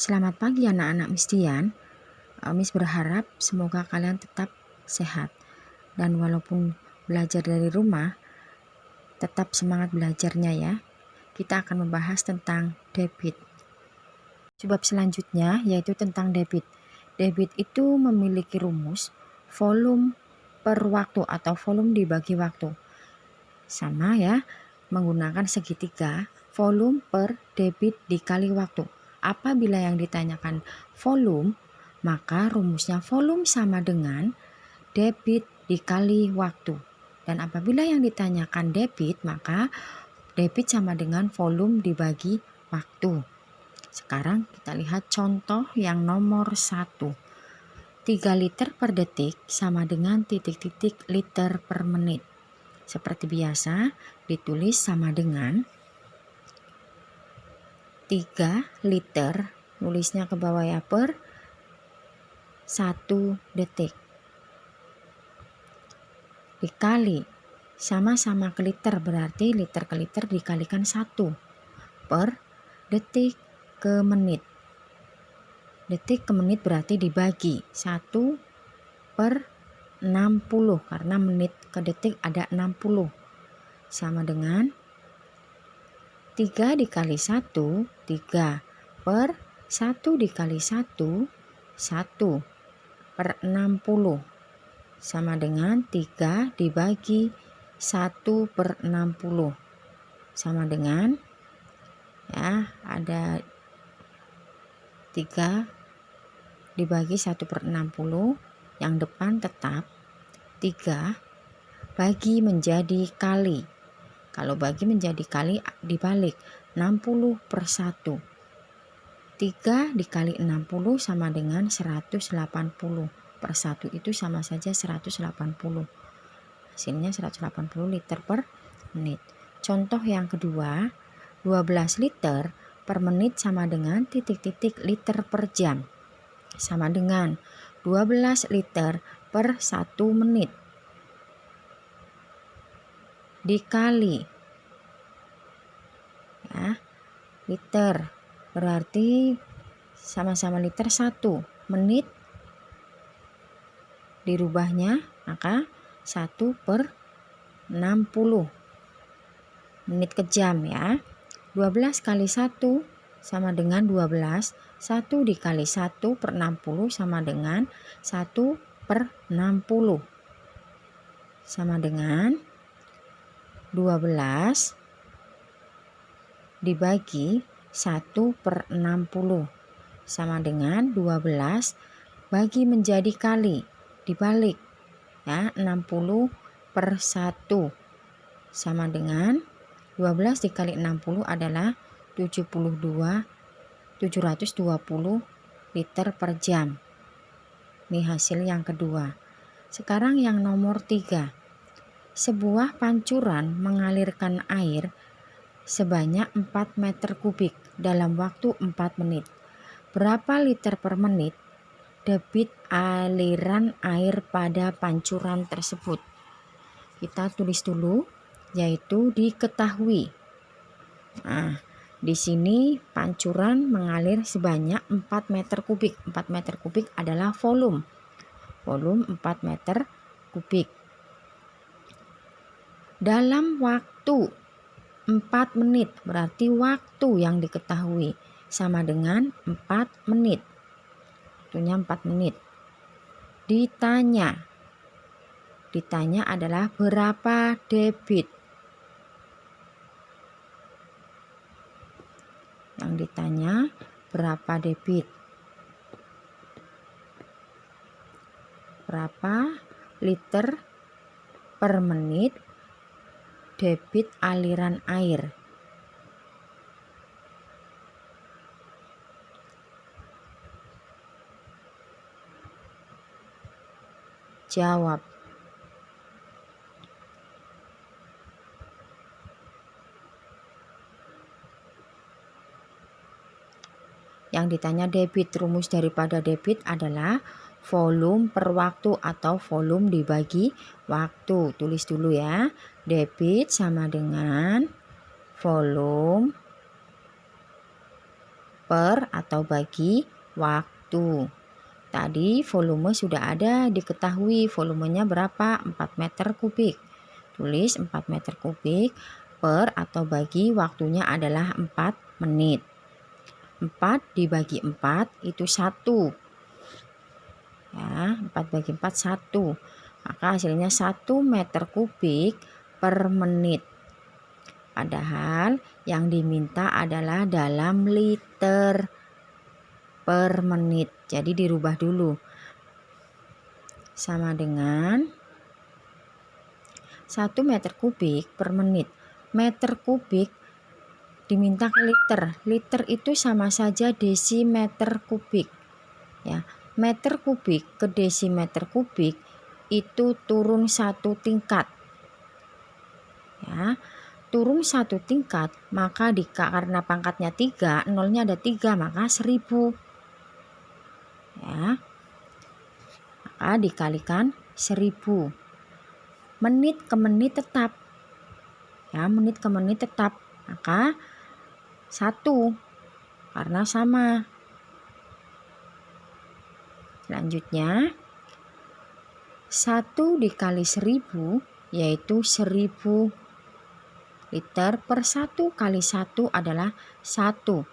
Selamat pagi anak-anak Mistian. Miss berharap semoga kalian tetap sehat. Dan walaupun belajar dari rumah, tetap semangat belajarnya ya. Kita akan membahas tentang debit. Bab selanjutnya yaitu tentang debit. Debit itu memiliki rumus volume per waktu atau volume dibagi waktu. Sama ya, menggunakan segitiga volume per debit dikali waktu. Apabila yang ditanyakan volume, maka rumusnya volume sama dengan debit dikali waktu. Dan apabila yang ditanyakan debit, maka debit sama dengan volume dibagi waktu. Sekarang kita lihat contoh yang nomor 1. 3 liter per detik sama dengan titik-titik liter per menit. Seperti biasa, ditulis sama dengan 3 liter, nulisnya ke bawah ya, per 1 detik. Dikali, sama-sama ke liter, berarti liter ke liter dikalikan 1 per detik ke menit. Detik ke menit berarti dibagi 1 per 60, karena menit ke detik ada 60. Sama dengan 3 dikali 1, 3 per 1 dikali 1, 1 per 60. Sama dengan 3 dibagi 1 per 60. Sama dengan, ya, ada 3 dibagi 1 per 60. Yang depan tetap 3 bagi menjadi kali. Kalau bagi menjadi kali dibalik, 60 per 1. 3 dikali 60 sama dengan 180. Per 1 itu sama saja 180. Hasilnya 180 liter per menit. Contoh yang kedua, 12 liter per menit sama dengan titik-titik liter per jam. Sama dengan 12 liter per 1 menit. Dikali, ya, liter berarti sama-sama liter 1 menit, dirubahnya maka 1 per 60 menit ke jam ya. 12 kali 1 sama dengan 12. 1 dikali 1 per 60 sama dengan 1 per 60. Sama dengan 12 dibagi 1 per 60. Sama dengan 12 bagi menjadi kali, dibalik ya, 60 per 1. Sama dengan 12 dikali 60 adalah 720 liter per jam. Ini hasil yang kedua. Sekarang yang nomor 3. Sebuah pancuran mengalirkan air sebanyak 4 meter kubik dalam waktu 4 menit. Berapa liter per menit debit aliran air pada pancuran tersebut? Kita tulis dulu, yaitu diketahui. Nah, di sini pancuran mengalir sebanyak 4 meter kubik. 4 meter kubik adalah volume. Volume 4 meter kubik. Dalam waktu 4 menit, berarti waktu yang diketahui sama dengan 4 menit. Waktunya 4 menit. Ditanya adalah berapa debit. Yang ditanya berapa debit. Berapa liter per menit debit aliran air. Jawab. Yang ditanya debit, rumus daripada debit adalah volume per waktu atau volume dibagi waktu. Tulis dulu ya. Debit sama dengan volume per atau bagi waktu. Tadi volume sudah ada, diketahui volumenya berapa? 4 meter kubik. Tulis 4 meter kubik per atau bagi waktunya adalah 4 menit. 4 dibagi 4 itu 1. Ya, 4 bagi 4 1. Maka hasilnya 1 meter kubik per menit. Padahal yang diminta adalah dalam liter per menit. Jadi dirubah dulu. Sama dengan 1 meter kubik per menit. Meter kubik diminta ke liter. Liter itu sama saja desimeter kubik. Ya, meter kubik ke desimeter kubik itu turun 1 tingkat. Ya, turun 1 tingkat, maka karena pangkatnya 3, nolnya ada 3, maka 1000. Ya, maka dikalikan 1000. Menit ke menit tetap. Ya, menit ke menit tetap. Maka 1 karena sama. Selanjutnya 1 dikali 1000 yaitu 1000 liter per 1 kali 1 adalah 1.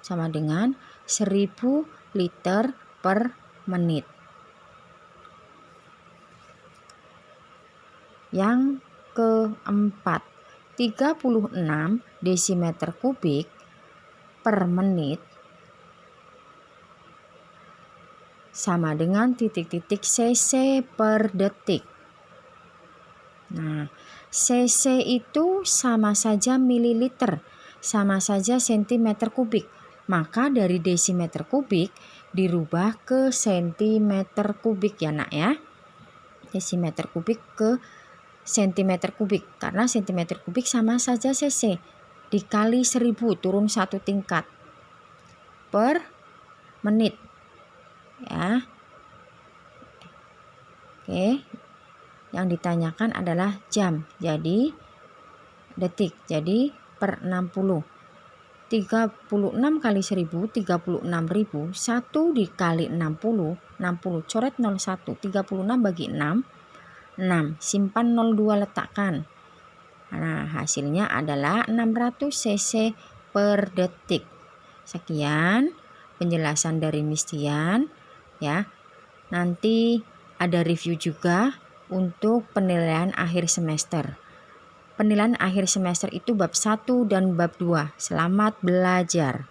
Sama dengan 1000 liter per menit. Yang keempat, 36 desimeter kubik per menit sama dengan titik-titik cc per detik. Nah, cc itu sama saja mililiter, sama saja sentimeter kubik. Maka dari desimeter kubik dirubah ke sentimeter kubik ya nak ya. Desimeter kubik ke sentimeter kubik. Karena sentimeter kubik sama saja cc. Dikali 1000 turun 1 tingkat per menit. Ya. Oke. Yang ditanyakan adalah jam. Jadi detik. Jadi per 60. 36 kali 1000 36.000. 1 dikali 60 60 coret 01. 36 bagi 6 6. Simpan 02 letakkan. Nah, hasilnya adalah 600 cc per detik. Sekian penjelasan dari Miss Dian ya. Nanti ada review juga untuk penilaian akhir semester. Penilaian akhir semester itu bab 1 dan bab 2. Selamat belajar.